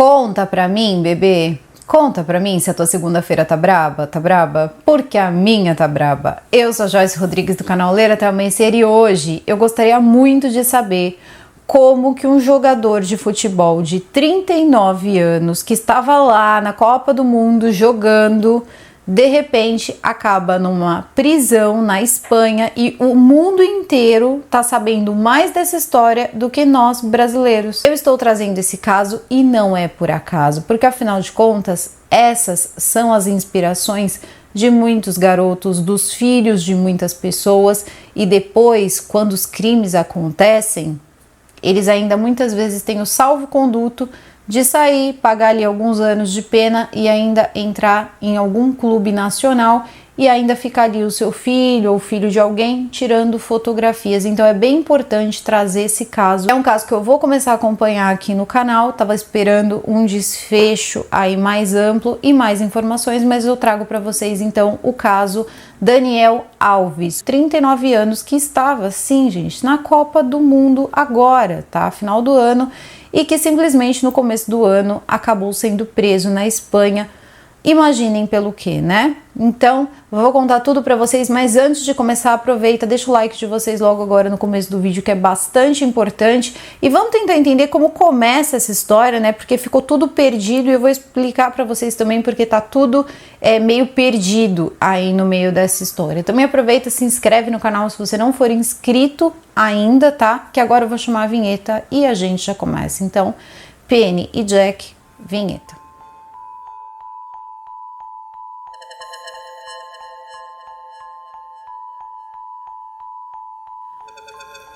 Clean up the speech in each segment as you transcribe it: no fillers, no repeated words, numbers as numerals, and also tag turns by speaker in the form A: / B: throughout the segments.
A: Conta pra mim, bebê. Conta pra mim se a tua segunda-feira tá braba? Tá braba? Porque a minha tá braba. Eu sou a Joyce Rodrigues do canal Ler Até Amanhecer e hoje eu gostaria muito de saber como que um jogador de futebol de 39 anos que estava lá na Copa do Mundo jogando, de repente acaba numa prisão na Espanha e o mundo inteiro tá sabendo mais dessa história do que nós brasileiros. Eu estou trazendo esse caso e não é por acaso, porque afinal de contas, essas são as inspirações de muitos garotos, dos filhos de muitas pessoas, e depois, quando os crimes acontecem, eles ainda muitas vezes têm o salvo-conduto de sair, pagar ali alguns anos de pena e ainda entrar em algum clube nacional e ainda ficar ali o seu filho ou filho de alguém tirando fotografias. Então é bem importante trazer esse caso. É um caso que eu vou começar a acompanhar aqui no canal. Tava esperando um desfecho aí mais amplo e mais informações, mas eu trago para vocês então o caso Daniel Alves, 39 anos, que estava, sim, gente, na Copa do Mundo agora, tá? Final do ano, e que simplesmente no começo do ano acabou sendo preso na Espanha. Imaginem pelo que, né? Então, vou contar tudo pra vocês, mas antes de começar, aproveita, deixa o like de vocês logo agora no começo do vídeo, que é bastante importante, e vamos tentar entender como começa essa história, né? Porque ficou tudo perdido e eu vou explicar pra vocês também porque tá tudo meio perdido aí no meio dessa história. Também aproveita, se inscreve no canal se você não for inscrito ainda, tá? Que agora eu vou chamar a vinheta e a gente já começa. Então, Penny e Jack, vinheta.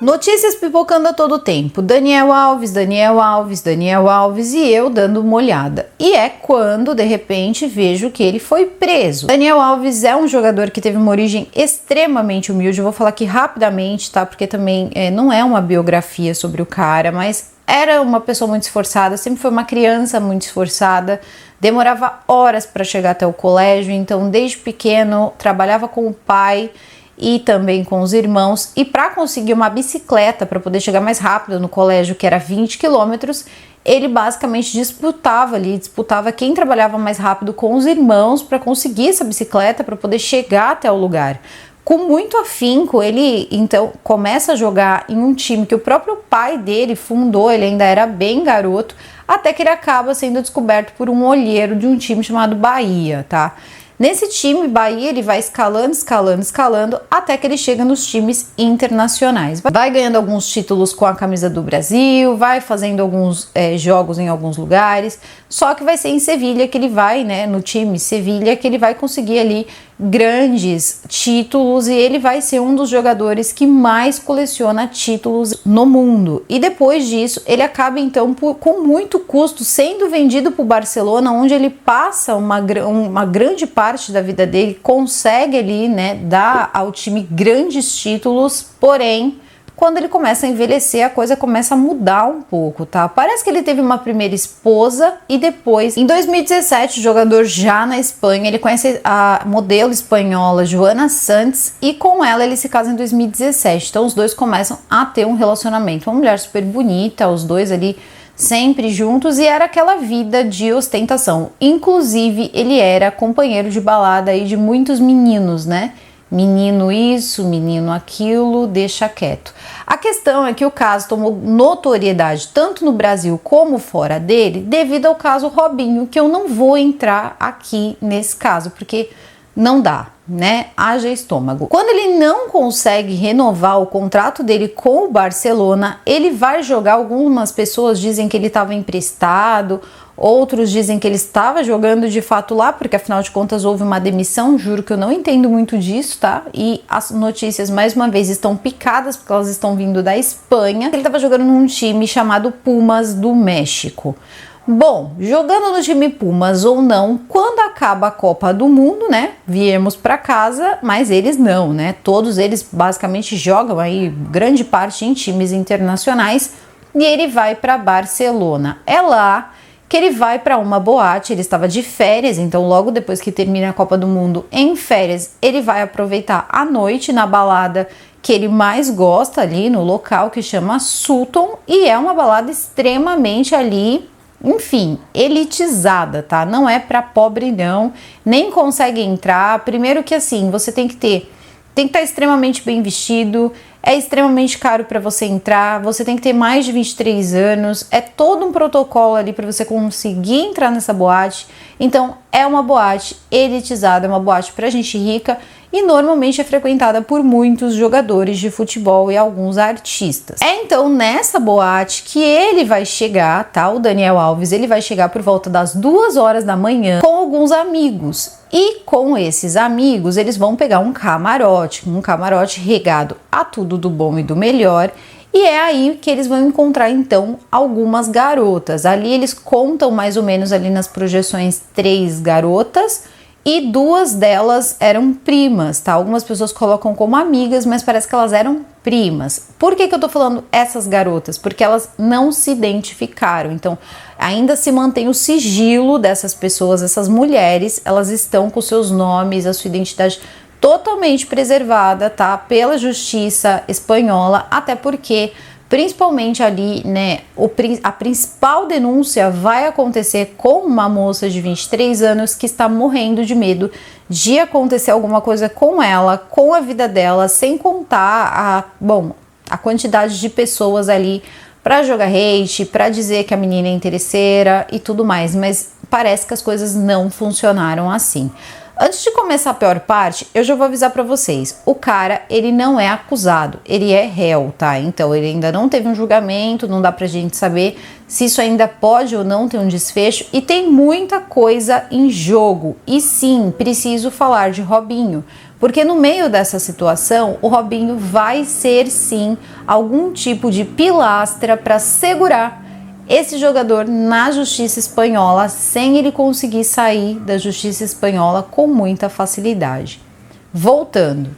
A: Notícias pipocando a todo tempo, Daniel Alves, Daniel Alves, Daniel Alves, e eu dando uma olhada. E é quando, de repente, vejo que ele foi preso. Daniel Alves é um jogador que teve uma origem extremamente humilde, eu vou falar aqui rapidamente, tá? Porque também não é uma biografia sobre o cara, mas era uma pessoa muito esforçada, sempre foi uma criança muito esforçada, demorava horas para chegar até o colégio, então desde pequeno trabalhava com o pai e também com os irmãos, e para conseguir uma bicicleta para poder chegar mais rápido no colégio, que era 20 quilômetros, ele basicamente disputava quem trabalhava mais rápido com os irmãos para conseguir essa bicicleta para poder chegar até o lugar. Com muito afinco, ele então começa a jogar em um time que o próprio pai dele fundou, ele ainda era bem garoto, até que ele acaba sendo descoberto por um olheiro de um time chamado Bahia, tá? Nesse time, Bahia, ele vai escalando, até que ele chega nos times internacionais. Vai ganhando alguns títulos com a camisa do Brasil, vai fazendo alguns jogos em alguns lugares, só que vai ser em Sevilha que ele vai, né, no time Sevilha, que ele vai conseguir ali grandes títulos, e ele vai ser um dos jogadores que mais coleciona títulos no mundo. E depois disso, ele acaba então com muito custo sendo vendido para o Barcelona, onde ele passa uma grande parte da vida dele, consegue ali, né, dar ao time grandes títulos, porém quando ele começa a envelhecer, a coisa começa a mudar um pouco, tá? Parece que ele teve uma primeira esposa e depois, em 2017, o jogador já na Espanha, ele conhece a modelo espanhola Joana Sanz e com ela ele se casa em 2017. Então os dois começam a ter um relacionamento. Uma mulher super bonita, os dois ali sempre juntos, e era aquela vida de ostentação. Inclusive, ele era companheiro de balada aí de muitos meninos, né? Menino isso, menino aquilo, deixa quieto. A questão é que o caso tomou notoriedade tanto no Brasil como fora dele devido ao caso Robinho, que eu não vou entrar aqui nesse caso, porque não dá, né? Haja estômago. Quando ele não consegue renovar o contrato dele com o Barcelona, ele vai jogar. Algumas pessoas dizem que ele estava emprestado, outros dizem que ele estava jogando de fato lá, porque afinal de contas houve uma demissão. Juro que eu não entendo muito disso, tá? E as notícias mais uma vez estão picadas porque elas estão vindo da Espanha. Ele estava jogando num time chamado Pumas do México. Bom, jogando no time Pumas ou não, quando acaba a Copa do Mundo, né, viemos para casa, mas eles não, né, todos eles basicamente jogam aí grande parte em times internacionais, e ele vai para Barcelona. É lá que ele vai para uma boate, ele estava de férias, então logo depois que termina a Copa do Mundo, em férias, ele vai aproveitar a noite na balada que ele mais gosta ali no local, que chama Sultan, e é uma balada extremamente ali enfim, elitizada, tá? Não é para pobre não, nem consegue entrar. Primeiro que assim, você tem que estar extremamente bem vestido, é extremamente caro para você entrar, você tem que ter mais de 23 anos, é todo um protocolo ali para você conseguir entrar nessa boate. Então é uma boate elitizada, é uma boate para gente rica e normalmente é frequentada por muitos jogadores de futebol e alguns artistas. É então nessa boate que ele vai chegar, tá? O Daniel Alves, ele vai chegar por volta das 2 horas da manhã com alguns amigos. E com esses amigos, eles vão pegar um camarote regado a tudo do bom e do melhor. E é aí que eles vão encontrar então algumas garotas. Ali eles contam mais ou menos ali nas projeções 3 garotas e 2 delas eram primas, tá? Algumas pessoas colocam como amigas, mas parece que elas eram primas. Por que eu tô falando essas garotas? Porque elas não se identificaram. Então, ainda se mantém o sigilo dessas pessoas, essas mulheres, elas estão com seus nomes, a sua identidade totalmente preservada, tá? Pela justiça espanhola, até porque principalmente ali, né, a principal denúncia vai acontecer com uma moça de 23 anos que está morrendo de medo de acontecer alguma coisa com ela, com a vida dela, sem contar a quantidade de pessoas ali para jogar hate, para dizer que a menina é interesseira e tudo mais, mas parece que as coisas não funcionaram assim. Antes de começar a pior parte, eu já vou avisar pra vocês, o cara, ele não é acusado, ele é réu, tá? Então, ele ainda não teve um julgamento, não dá pra gente saber se isso ainda pode ou não ter um desfecho, e tem muita coisa em jogo. E sim, preciso falar de Robinho, porque no meio dessa situação, o Robinho vai ser sim algum tipo de pilastra para segurar esse jogador na justiça espanhola, sem ele conseguir sair da justiça espanhola com muita facilidade. Voltando,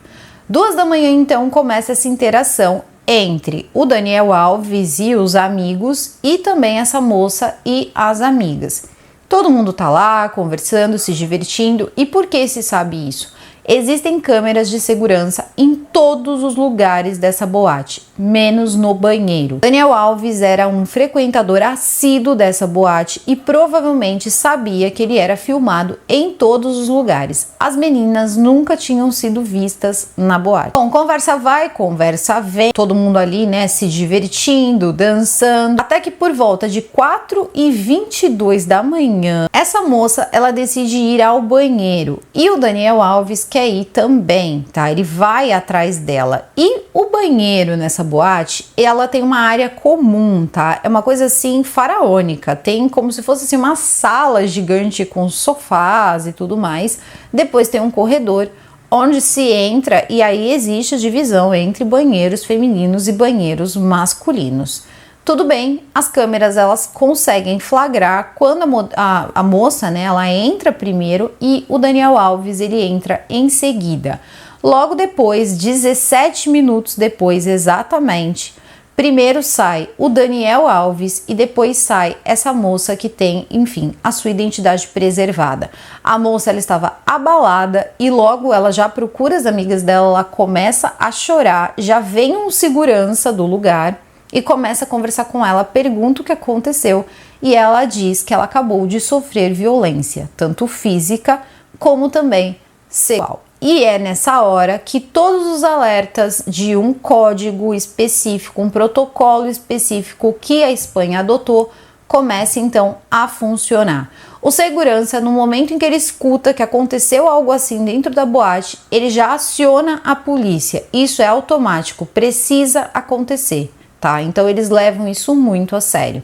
A: 2 da manhã então começa essa interação entre o Daniel Alves e os amigos e também essa moça e as amigas. Todo mundo tá lá conversando, se divertindo. E por que se sabe isso? Existem câmeras de segurança em todos os lugares dessa boate, menos no banheiro. Daniel Alves era um frequentador assíduo dessa boate e provavelmente sabia que ele era filmado em todos os lugares. As meninas nunca tinham sido vistas na boate. Bom, conversa vai, conversa vem, todo mundo ali, né, se divertindo, dançando, até que por volta de 4h22 da manhã, essa moça, ela decide ir ao banheiro e o Daniel Alves quer ir também, tá? Ele vai atrás dela. E o banheiro nessa boate, ela tem uma área comum, tá? É uma coisa assim faraônica. Tem como se fosse assim uma sala gigante com sofás e tudo mais. Depois tem um corredor onde se entra e aí existe a divisão entre banheiros femininos e banheiros masculinos. Tudo bem, as câmeras elas conseguem flagrar quando a moça, né, ela entra primeiro e o Daniel Alves ele entra em seguida. Logo depois, 17 minutos depois exatamente, primeiro sai o Daniel Alves e depois sai essa moça que tem, enfim, a sua identidade preservada. A moça ela estava abalada e logo ela já procura as amigas dela, ela começa a chorar, já vem um segurança do lugar e começa a conversar com ela, pergunta o que aconteceu e ela diz que ela acabou de sofrer violência, tanto física como também sexual. E é nessa hora que todos os alertas de um código específico, um protocolo específico que a Espanha adotou, começa então a funcionar. O segurança, no momento em que ele escuta que aconteceu algo assim dentro da boate, ele já aciona a polícia. Isso é automático, precisa acontecer. Tá? Então eles levam isso muito a sério.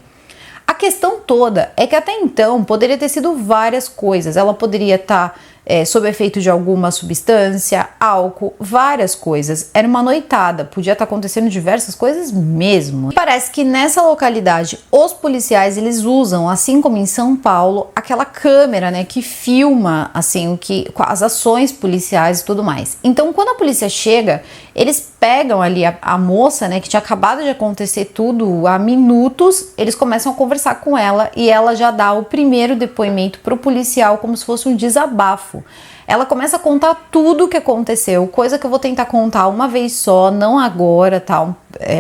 A: A questão toda é que até então poderia ter sido várias coisas. Ela poderia estar sob efeito de alguma substância, álcool, várias coisas. Era uma noitada, podia estar acontecendo diversas coisas mesmo. E parece que nessa localidade os policiais eles usam, assim como em São Paulo, aquela câmera, né, que filma assim as ações policiais e tudo mais. Então, quando a polícia chega, eles pegam ali a moça, né, que tinha acabado de acontecer tudo há minutos, eles começam a conversar com ela e ela já dá o primeiro depoimento pro policial como se fosse um desabafo. Ela começa a contar tudo o que aconteceu, coisa que eu vou tentar contar uma vez só, não agora, tá?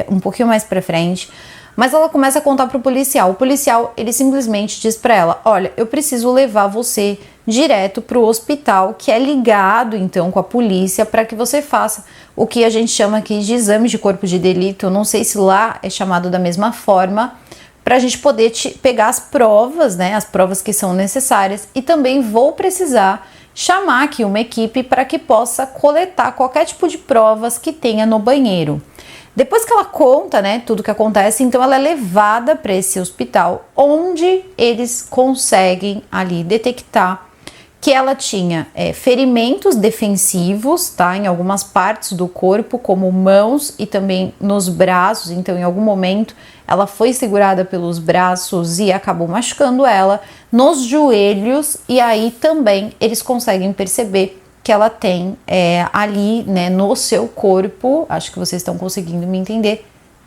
A: Um pouquinho mais pra frente. Mas ela começa a contar pro policial. O policial, ele simplesmente diz para ela: olha, eu preciso levar você direto pro hospital, que é ligado então com a polícia, para que você faça o que a gente chama aqui de exame de corpo de delito. Eu não sei se lá é chamado da mesma forma, para a gente poder pegar as provas, né, as provas que são necessárias, e também vou precisar chamar aqui uma equipe para que possa coletar qualquer tipo de provas que tenha no banheiro. Depois que ela conta, né, tudo que acontece, então ela é levada para esse hospital, onde eles conseguem ali detectar que ela tinha ferimentos defensivos, tá, em algumas partes do corpo, como mãos e também nos braços. Então, em algum momento, ela foi segurada pelos braços e acabou machucando ela, nos joelhos, e aí também eles conseguem perceber que ela tem ali, né, no seu corpo, acho que vocês estão conseguindo me entender,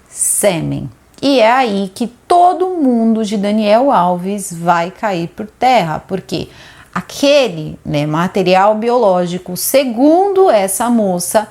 A: sêmen. E é aí que todo mundo de Daniel Alves vai cair por terra, porque aquele, né, material biológico, segundo essa moça,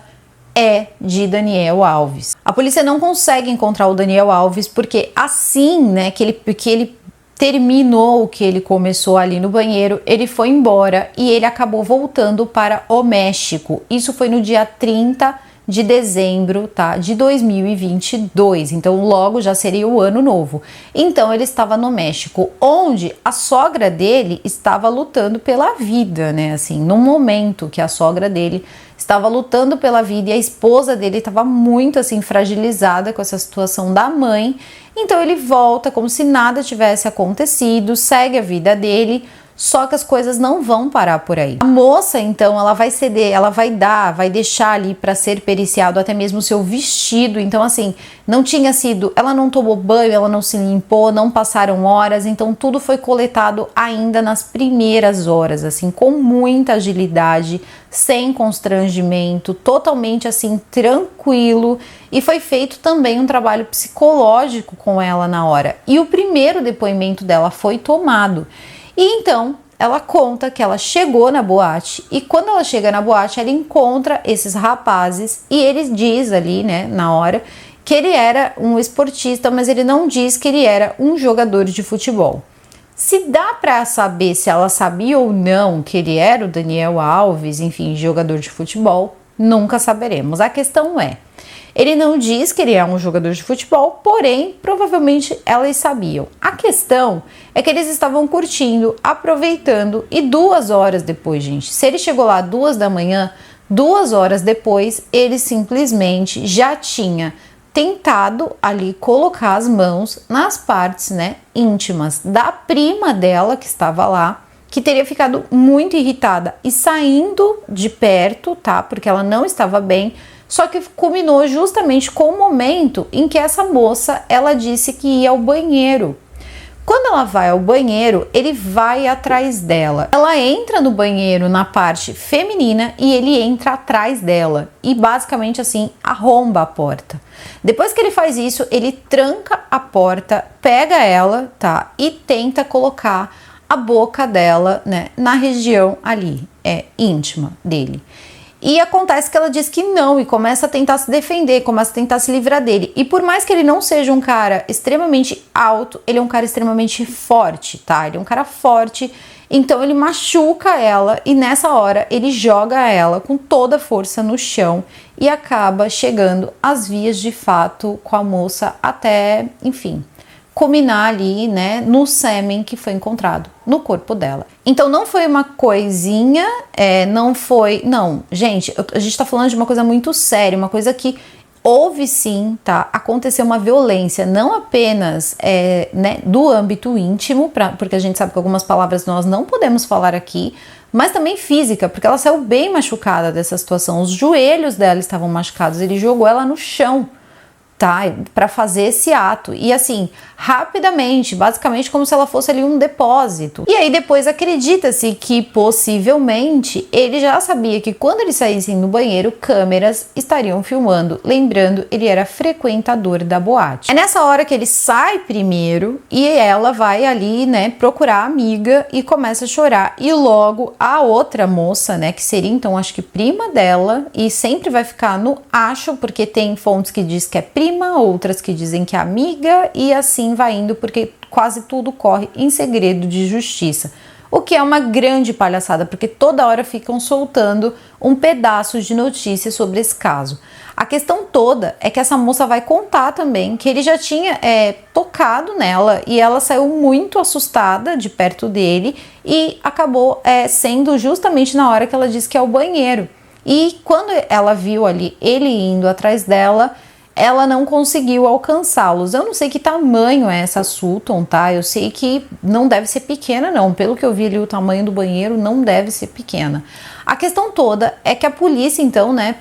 A: é de Daniel Alves. A polícia não consegue encontrar o Daniel Alves porque assim, né, que ele terminou o que ele começou ali no banheiro, ele foi embora e ele acabou voltando para o México. Isso foi no dia 30 de dezembro, tá, de 2022, então logo já seria o ano novo. Então ele estava no México, onde a sogra dele estava lutando pela vida, né, assim, no momento que a sogra dele estava lutando pela vida e a esposa dele estava muito assim fragilizada com essa situação da mãe. Então ele volta como se nada tivesse acontecido, segue a vida dele, só que as coisas não vão parar por aí. A moça, então, ela vai ceder, ela vai deixar ali para ser periciado até mesmo o seu vestido. Então, assim, não tinha sido, ela não tomou banho, ela não se limpou, não passaram horas, então tudo foi coletado ainda nas primeiras horas, assim, com muita agilidade, sem constrangimento, totalmente assim, tranquilo, e foi feito também um trabalho psicológico com ela na hora. E o primeiro depoimento dela foi tomado. E então ela conta que ela chegou na boate e quando ela chega na boate ela encontra esses rapazes e ele diz ali, né, na hora, que ele era um esportista, mas ele não diz que ele era um jogador de futebol. Se dá para saber se ela sabia ou não que ele era o Daniel Alves, enfim, jogador de futebol, nunca saberemos. A questão é, ele não diz que ele é um jogador de futebol, porém, provavelmente elas sabiam. A questão é que eles estavam curtindo, aproveitando, e 2 horas depois, gente, se ele chegou lá 2 da manhã, 2 horas depois, ele simplesmente já tinha tentado ali colocar as mãos nas partes, né, íntimas da prima dela que estava lá, que teria ficado muito irritada e saindo de perto, tá, porque ela não estava bem. Só que culminou justamente com o momento em que essa moça, ela disse que ia ao banheiro. Quando ela vai ao banheiro, ele vai atrás dela. Ela entra no banheiro na parte feminina e ele entra atrás dela e basicamente assim arromba a porta. Depois que ele faz isso, ele tranca a porta, pega ela, tá, e tenta colocar a boca dela, né, na região ali, íntima dele. E acontece que ela diz que não e começa a tentar se defender, começa a tentar se livrar dele. E por mais que ele não seja um cara extremamente alto, ele é um cara extremamente forte, tá? Ele é um cara forte, então ele machuca ela e nessa hora ele joga ela com toda a força no chão e acaba chegando às vias de fato com a moça até, enfim, culminar ali, né, no sêmen que foi encontrado no corpo dela. Então não foi uma coisinha, não, gente, a gente tá falando de uma coisa muito séria, uma coisa que houve sim, tá, aconteceu uma violência, não apenas, né, do âmbito íntimo, porque a gente sabe que algumas palavras nós não podemos falar aqui, mas também física, porque ela saiu bem machucada dessa situação, os joelhos dela estavam machucados, ele jogou ela no chão, tá, para fazer esse ato e assim, rapidamente, basicamente como se ela fosse ali um depósito. E aí depois acredita-se que possivelmente ele já sabia que quando eles saíssem no banheiro, câmeras estariam filmando. Lembrando, ele era frequentador da boate. É nessa hora que ele sai primeiro e ela vai ali, né, procurar a amiga e começa a chorar. E logo a outra moça, né, que seria então acho que prima dela, e sempre vai ficar no acho, porque tem fontes que diz que é prima prima, outras que dizem que é amiga, e assim vai indo, porque quase tudo corre em segredo de justiça. O que é uma grande palhaçada, porque toda hora ficam soltando um pedaço de notícia sobre esse caso. A questão toda é que essa moça vai contar também que ele já tinha tocado nela e ela saiu muito assustada de perto dele e acabou sendo justamente na hora que ela disse que é o banheiro. E quando ela viu ali ele indo atrás dela, ela não conseguiu alcançá-los. Eu não sei que tamanho é essa Sutton, tá? Eu sei que não deve ser pequena, não. Pelo que eu vi ali, o tamanho do banheiro não deve ser pequena. A questão toda é que a polícia, então, né,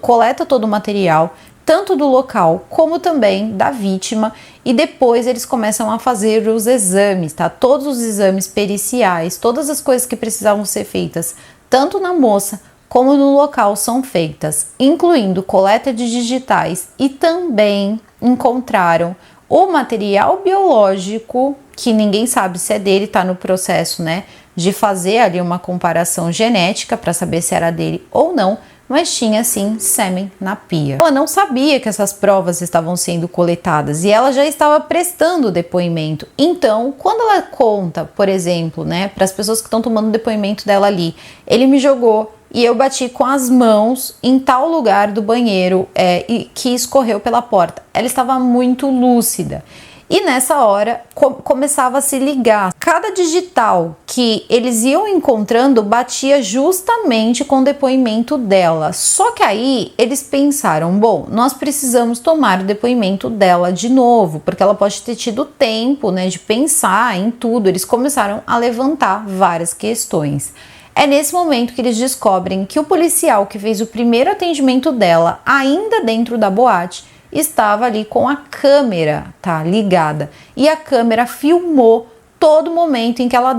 A: coleta todo o material, tanto do local como também da vítima, e depois eles começam a fazer os exames, tá? Todos os exames periciais, todas as coisas que precisavam ser feitas, tanto na moça como no local, são feitas, incluindo coleta de digitais, e também encontraram o material biológico, que ninguém sabe se é dele, tá no processo, né, de fazer ali uma comparação genética para saber se era dele ou não, mas tinha sim sêmen na pia. Ela não sabia que essas provas estavam sendo coletadas e ela já estava prestando depoimento. Então, quando ela conta, por exemplo, né, para as pessoas que estão tomando o depoimento dela ali, ele me jogou e eu bati com as mãos em tal lugar do banheiro e que escorreu pela porta. Ela estava muito lúcida. E nessa hora começava a se ligar. Cada digital que eles iam encontrando batia justamente com o depoimento dela. Só que aí eles pensaram, bom, nós precisamos tomar o depoimento dela de novo, porque ela pode ter tido tempo, né, de pensar em tudo. Eles começaram a levantar várias questões. É nesse momento que eles descobrem que o policial que fez o primeiro atendimento dela, ainda dentro da boate, estava ali com a câmera, tá, ligada. E a câmera filmou todo momento em que ela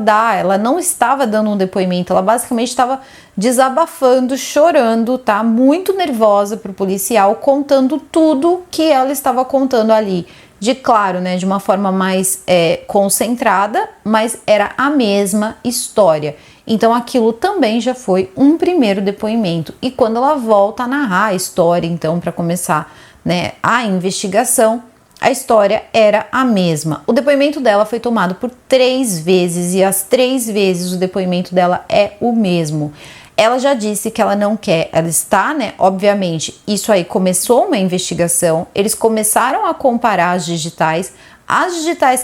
A: não estava dando um depoimento, ela basicamente estava desabafando, chorando, tá, muito nervosa pro policial, contando tudo que ela estava contando ali. Claro, né, de uma forma mais concentrada, mas era a mesma história. Então aquilo também já foi um primeiro depoimento. E quando ela volta a narrar a história, então, para começar, né, a investigação, a história era a mesma. O depoimento dela foi tomado por 3 vezes e as 3 vezes o depoimento dela é o mesmo. Ela já disse que ela não quer, ela está, né, obviamente, isso aí começou uma investigação, eles começaram a comparar as digitais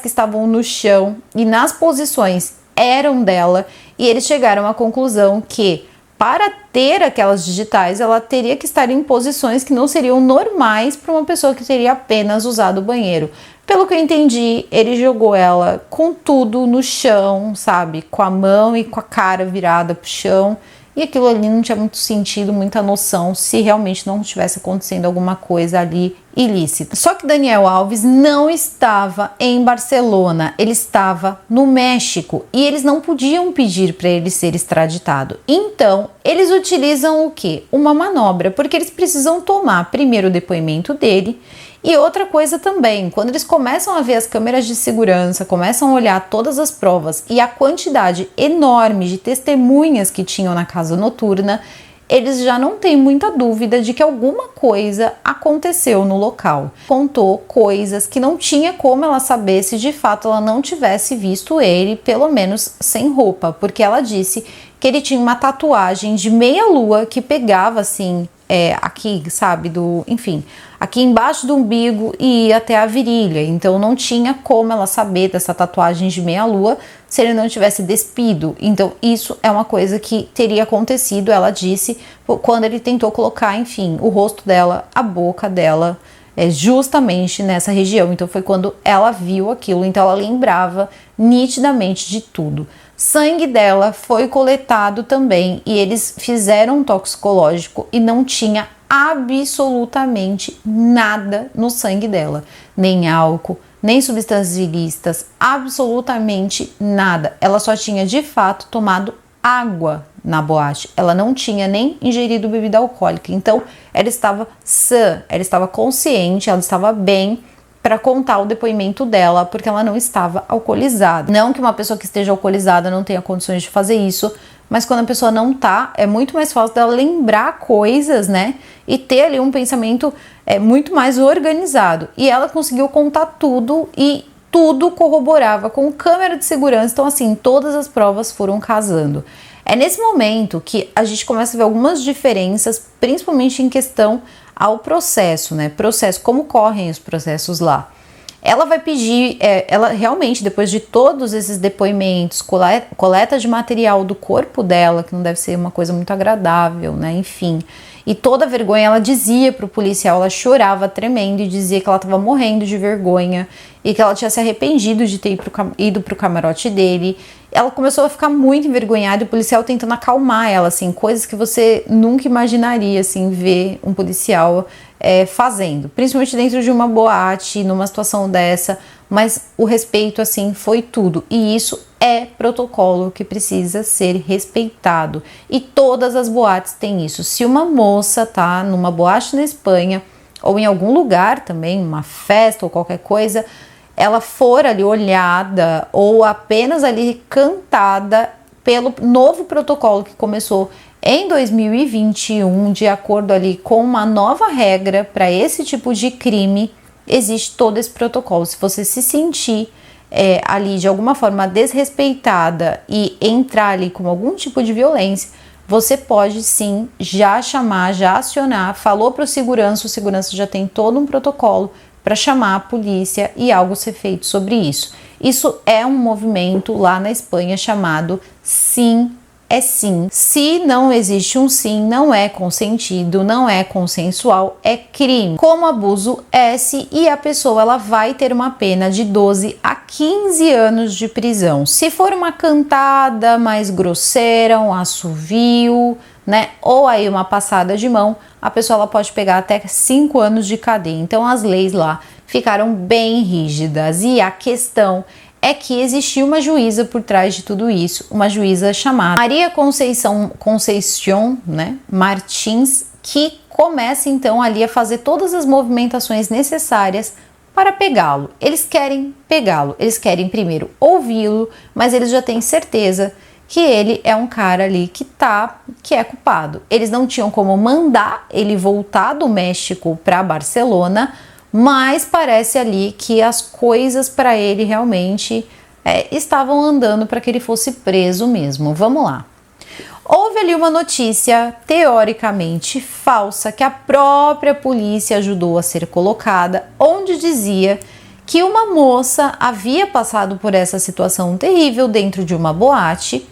A: que estavam no chão e nas posições eram dela, e eles chegaram à conclusão que para ter aquelas digitais, ela teria que estar em posições que não seriam normais para uma pessoa que teria apenas usado o banheiro. Pelo que eu entendi, ele jogou ela com tudo no chão, sabe? Com a mão e com a cara virada pro chão. E aquilo ali não tinha muito sentido, muita noção, se realmente não estivesse acontecendo alguma coisa ali ilícita. Só que Daniel Alves não estava em Barcelona, ele estava no México e eles não podiam pedir para ele ser extraditado. Então, eles utilizam o quê? Uma manobra, porque eles precisam tomar primeiro o depoimento dele. E outra coisa também, quando eles começam a ver as câmeras de segurança, começam a olhar todas as provas e a quantidade enorme de testemunhas que tinham na casa noturna, eles já não têm muita dúvida de que alguma coisa aconteceu no local. Contou coisas que não tinha como ela saber se de fato ela não tivesse visto ele, pelo menos sem roupa, porque ela disse que ele tinha uma tatuagem de meia-lua que pegava assim, aqui, sabe, enfim, aqui embaixo do umbigo e ia até a virilha, então não tinha como ela saber dessa tatuagem de meia-lua se ele não tivesse despido. Então isso é uma coisa que teria acontecido, ela disse, quando ele tentou colocar, enfim, o rosto dela, a boca dela, justamente nessa região. Então foi quando ela viu aquilo, então ela lembrava nitidamente de tudo. Sangue dela foi coletado também e eles fizeram um toxicológico e não tinha absolutamente nada no sangue dela, nem álcool, nem substâncias ilícitas, absolutamente nada. Ela só tinha de fato tomado água na boate, ela não tinha nem ingerido bebida alcoólica, então ela estava sã, ela estava consciente, ela estava bem para contar o depoimento dela, porque ela não estava alcoolizada. Não que uma pessoa que esteja alcoolizada não tenha condições de fazer isso, mas quando a pessoa não tá, é muito mais fácil dela lembrar coisas, né? E ter ali um pensamento muito mais organizado. E ela conseguiu contar tudo e tudo corroborava com câmera de segurança. Então, assim, todas as provas foram casando. É nesse momento que a gente começa a ver algumas diferenças, principalmente em questão ao processo, né? Processo, como correm os processos lá. Ela vai pedir, ela realmente, depois de todos esses depoimentos, coleta de material do corpo dela, que não deve ser uma coisa muito agradável, né? Enfim, e toda a vergonha ela dizia pro policial, ela chorava tremendo e dizia que ela estava morrendo de vergonha e que ela tinha se arrependido de ter ido pro camarote dele. Ela começou a ficar muito envergonhada e o policial tentando acalmar ela, assim, coisas que você nunca imaginaria, assim, ver um policial fazendo, principalmente dentro de uma boate, numa situação dessa, mas o respeito, assim, foi tudo, e isso é protocolo que precisa ser respeitado, e todas as boates têm isso. Se uma moça tá numa boate na Espanha, ou em algum lugar também, uma festa ou qualquer coisa, ela for ali olhada, ou apenas ali cantada pelo novo protocolo que começou em 2021, de acordo ali com uma nova regra para esse tipo de crime, existe todo esse protocolo. Se você se sentir ali de alguma forma desrespeitada e entrar ali com algum tipo de violência, você pode sim já chamar, já acionar, falou para o segurança já tem todo um protocolo para chamar a polícia e algo ser feito sobre isso. Isso é um movimento lá na Espanha chamado Sim é Sim. Se não existe um sim, não é consentido, não é consensual, é crime. Como abuso S, e a pessoa ela vai ter uma pena de 12 a 15 anos de prisão. Se for uma cantada mais grosseira, um assovio, né, ou aí uma passada de mão, a pessoa ela pode pegar até 5 anos de cadeia. Então as leis lá ficaram bem rígidas e a questão é que existia uma juíza por trás de tudo isso, uma juíza chamada Maria Conceição, né, Martins, que começa então ali a fazer todas as movimentações necessárias para pegá-lo. Eles querem pegá-lo, eles querem primeiro ouvi-lo, mas eles já têm certeza que ele é um cara ali que é culpado. Eles não tinham como mandar ele voltar do México para Barcelona, mas parece ali que as coisas para ele realmente estavam andando para que ele fosse preso mesmo. Vamos lá. Houve ali uma notícia teoricamente falsa que a própria polícia ajudou a ser colocada, onde dizia que uma moça havia passado por essa situação terrível dentro de uma boate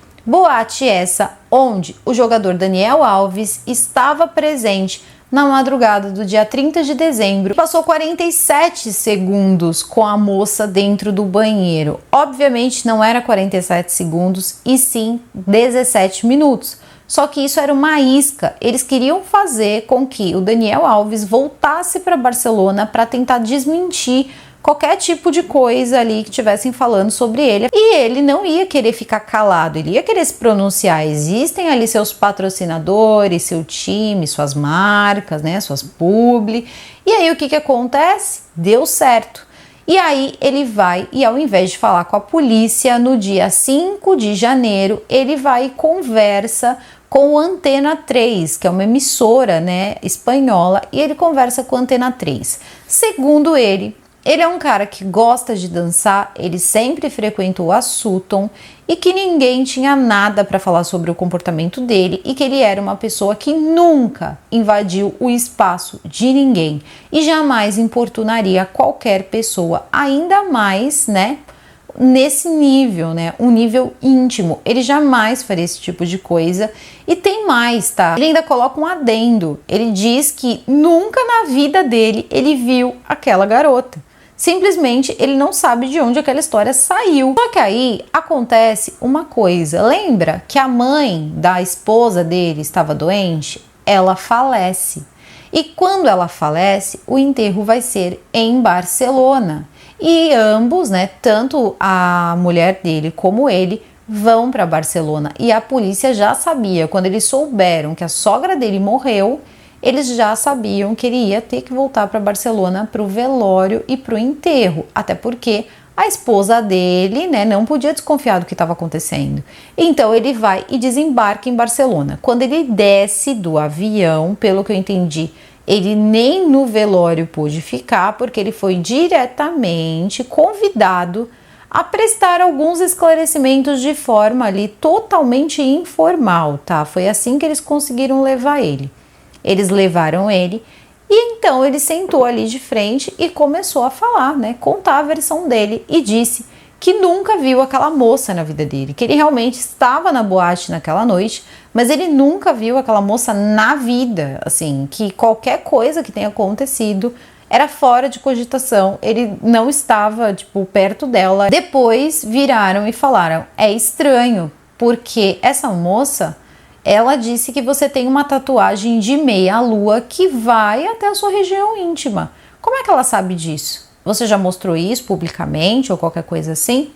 A: essa onde o jogador Daniel Alves estava presente na madrugada do dia 30 de dezembro, passou 47 segundos com a moça dentro do banheiro. Obviamente não era 47 segundos e sim 17 minutos. Só que isso era uma isca. Eles queriam fazer com que o Daniel Alves voltasse para Barcelona para tentar desmentir qualquer tipo de coisa ali que estivessem falando sobre ele. E ele não ia querer ficar calado, ele ia querer se pronunciar. Existem ali seus patrocinadores, seu time, suas marcas, né, suas publi. E aí o que acontece? Deu certo. E aí ele vai e ao invés de falar com a polícia no dia 5 de janeiro, ele vai e conversa com o Antena 3, que é uma emissora, né, espanhola, e ele conversa com a Antena 3. Segundo ele é um cara que gosta de dançar, ele sempre frequentou a Sutton e que ninguém tinha nada para falar sobre o comportamento dele e que ele era uma pessoa que nunca invadiu o espaço de ninguém e jamais importunaria qualquer pessoa, ainda mais, né, nesse nível, né, um nível íntimo. Ele jamais faria esse tipo de coisa. E tem mais, tá? Ele ainda coloca um adendo. Ele diz que nunca na vida dele ele viu aquela garota. Simplesmente ele não sabe de onde aquela história saiu. Só que aí acontece uma coisa. Lembra que a mãe da esposa dele estava doente? Ela falece. E quando ela falece, o enterro vai ser em Barcelona. E ambos, né, tanto a mulher dele como ele, vão para Barcelona. E a polícia já sabia, quando eles souberam que a sogra dele morreu, eles já sabiam que ele ia ter que voltar para Barcelona para o velório e para o enterro, até porque A esposa dele, né, não podia desconfiar do que estava acontecendo. Então ele vai e desembarca em Barcelona. Quando ele desce do avião, pelo que eu entendi, ele nem no velório pôde ficar, porque ele foi diretamente convidado a prestar alguns esclarecimentos de forma ali totalmente informal, tá? Foi assim que eles conseguiram levar ele. Eles levaram ele e então ele sentou ali de frente e começou a falar, né? Contar a versão dele e disse que nunca viu aquela moça na vida dele, que ele realmente estava na boate naquela noite, mas ele nunca viu aquela moça na vida, assim, que qualquer coisa que tenha acontecido era fora de cogitação, ele não estava, tipo, perto dela. Depois viraram e falaram, é estranho, porque essa moça, ela disse que você tem uma tatuagem de meia-lua que vai até a sua região íntima. Como é que ela sabe disso? Você já mostrou isso publicamente ou qualquer coisa assim?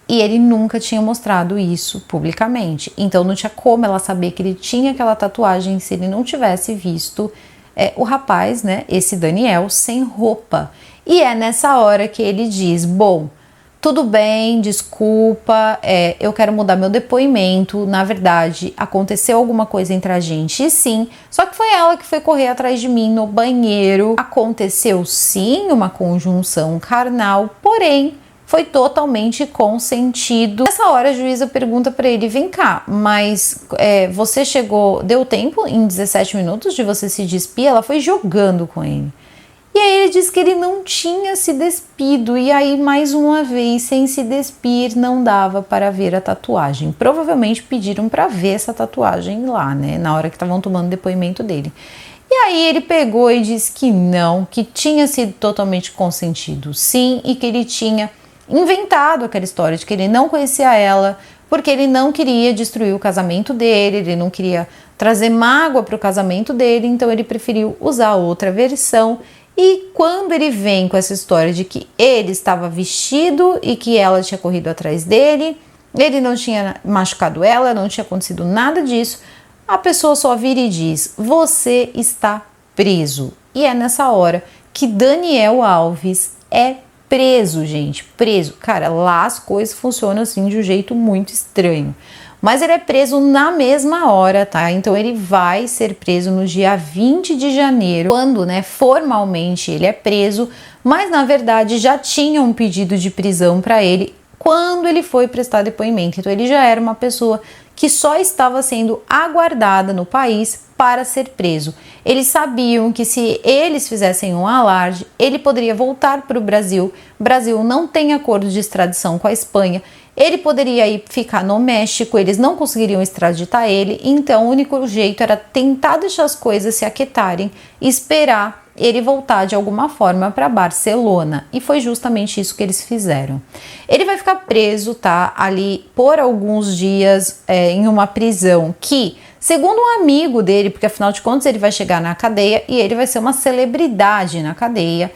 A: E ele nunca tinha mostrado isso publicamente. Então não tinha como ela saber que ele tinha aquela tatuagem se ele não tivesse visto o rapaz, né, esse Daniel, sem roupa. E é nessa hora que ele diz, bom, tudo bem, desculpa, eu quero mudar meu depoimento, na verdade, aconteceu alguma coisa entre a gente, e sim, só que foi ela que foi correr atrás de mim no banheiro. Aconteceu sim uma conjunção carnal, porém, foi totalmente consentido. Nessa hora a juíza pergunta para ele, vem cá, mas você chegou, deu tempo em 17 minutos de você se despir? Ela foi jogando com ele. E aí ele diz que ele não tinha se despido, e aí mais uma vez, sem se despir, não dava para ver a tatuagem. Provavelmente pediram para ver essa tatuagem lá, né, na hora que estavam tomando o depoimento dele. E aí ele pegou e disse que não, que tinha sido totalmente consentido sim, e que ele tinha inventado aquela história de que ele não conhecia ela, porque ele não queria destruir o casamento dele, ele não queria trazer mágoa para o casamento dele, então ele preferiu usar outra versão. E quando ele vem com essa história de que ele estava vestido e que ela tinha corrido atrás dele, ele não tinha machucado ela, não tinha acontecido nada disso, a pessoa só vira e diz, você está preso. E é nessa hora que Daniel Alves é preso, gente, preso. Cara, lá as coisas funcionam assim de um jeito muito estranho. Mas ele é preso na mesma hora, tá? Então ele vai ser preso no dia 20 de janeiro, quando, né, formalmente ele é preso, mas na verdade já tinha um pedido de prisão para ele quando ele foi prestar depoimento. Então ele já era uma pessoa que só estava sendo aguardada no país para ser preso. Eles sabiam que se eles fizessem um alarde, ele poderia voltar para o Brasil. O Brasil não tem acordo de extradição com a Espanha. Ele poderia ir ficar no México, eles não conseguiriam extraditar ele, então o único jeito era tentar deixar as coisas se aquietarem e esperar ele voltar de alguma forma para Barcelona. E foi justamente isso que eles fizeram. Ele vai ficar preso, tá, ali por alguns dias em uma prisão que, segundo um amigo dele, porque afinal de contas ele vai chegar na cadeia e ele vai ser uma celebridade na cadeia,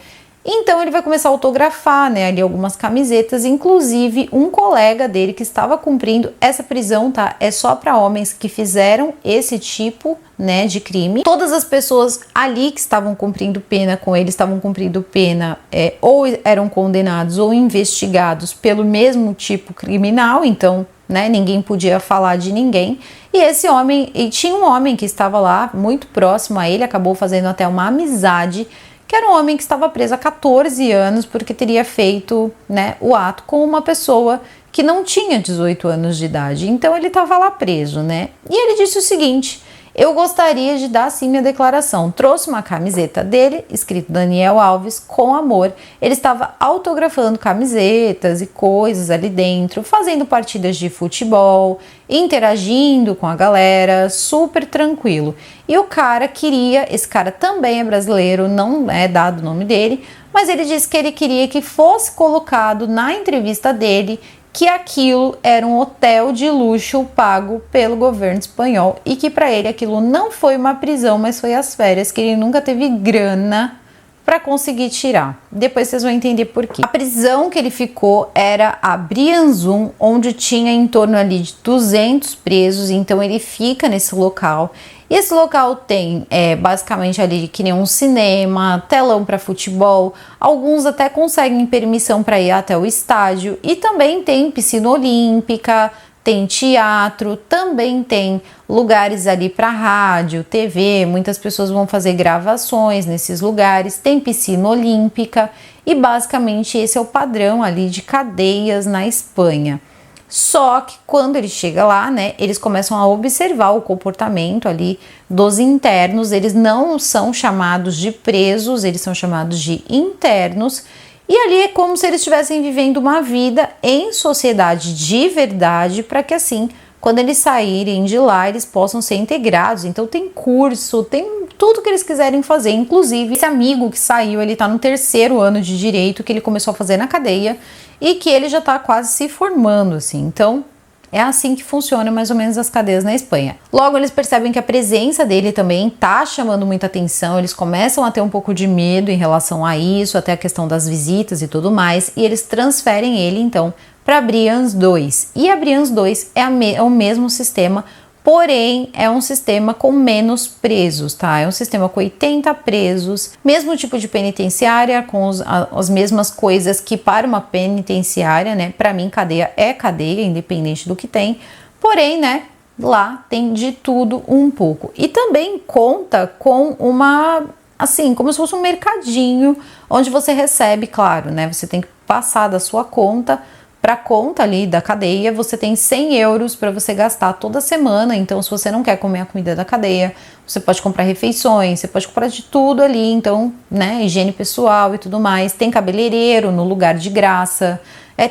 A: então ele vai começar a autografar, né, ali algumas camisetas, inclusive um colega dele que estava cumprindo essa prisão, tá, é só para homens que fizeram esse tipo, né, de crime. Todas as pessoas ali que estavam cumprindo pena com ele, estavam cumprindo pena ou eram condenados ou investigados pelo mesmo tipo criminal, então, né, ninguém podia falar de ninguém. E esse homem, e tinha um homem que estava lá muito próximo a ele, acabou fazendo até uma amizade, que era um homem que estava preso há 14 anos porque teria feito, né, o ato com uma pessoa que não tinha 18 anos de idade. Então ele estava lá preso, né? E ele disse o seguinte: eu gostaria de dar sim minha declaração. Trouxe uma camiseta dele, escrito Daniel Alves, com amor. Ele estava autografando camisetas e coisas ali dentro, fazendo partidas de futebol, interagindo com a galera, super tranquilo. E o cara queria, esse cara também é brasileiro, não é dado o nome dele, mas ele disse que ele queria que fosse colocado na entrevista dele que aquilo era um hotel de luxo pago pelo governo espanhol e que para ele aquilo não foi uma prisão, mas foi as férias, que ele nunca teve grana para conseguir tirar. Depois vocês vão entender por quê. A prisão que ele ficou era a Briançon, onde tinha em torno ali de 200 presos, então ele fica nesse local. E esse local tem basicamente ali que nem um cinema, telão para futebol, alguns até conseguem permissão para ir até o estádio, e também tem piscina olímpica, tem teatro, também tem lugares ali para rádio, TV, muitas pessoas vão fazer gravações nesses lugares, tem piscina olímpica, e basicamente esse é o padrão ali de cadeias na Espanha. Só que quando ele chega lá, né, eles começam a observar o comportamento ali dos internos, eles não são chamados de presos, eles são chamados de internos, e ali é como se eles estivessem vivendo uma vida em sociedade de verdade, para que assim, quando eles saírem de lá, eles possam ser integrados. Então tem curso, tem tudo que eles quiserem fazer, inclusive esse amigo que saiu, ele tá no 3º ano de direito, que ele começou a fazer na cadeia, e que ele já tá quase se formando, assim. Então é assim que funciona mais ou menos as cadeias na Espanha. Logo eles percebem que a presença dele também tá chamando muita atenção, eles começam a ter um pouco de medo em relação a isso, até a questão das visitas e tudo mais, e eles transferem ele então para Brians 2. E a Brians 2 é o mesmo sistema, porém é um sistema com menos presos, tá? É um sistema com 80 presos, mesmo tipo de penitenciária, com as mesmas coisas que para uma penitenciária, né? Para mim, cadeia é cadeia, independente do que tem, porém, né? Lá tem de tudo um pouco. E também conta com uma, assim, como se fosse um mercadinho, onde você recebe, claro, né? Você tem que passar da sua conta para a conta ali da cadeia, você tem 100 euros para você gastar toda semana. Então, se você não quer comer a comida da cadeia, você pode comprar refeições, você pode comprar de tudo ali. Então, né, higiene pessoal e tudo mais. Tem cabeleireiro no lugar de graça,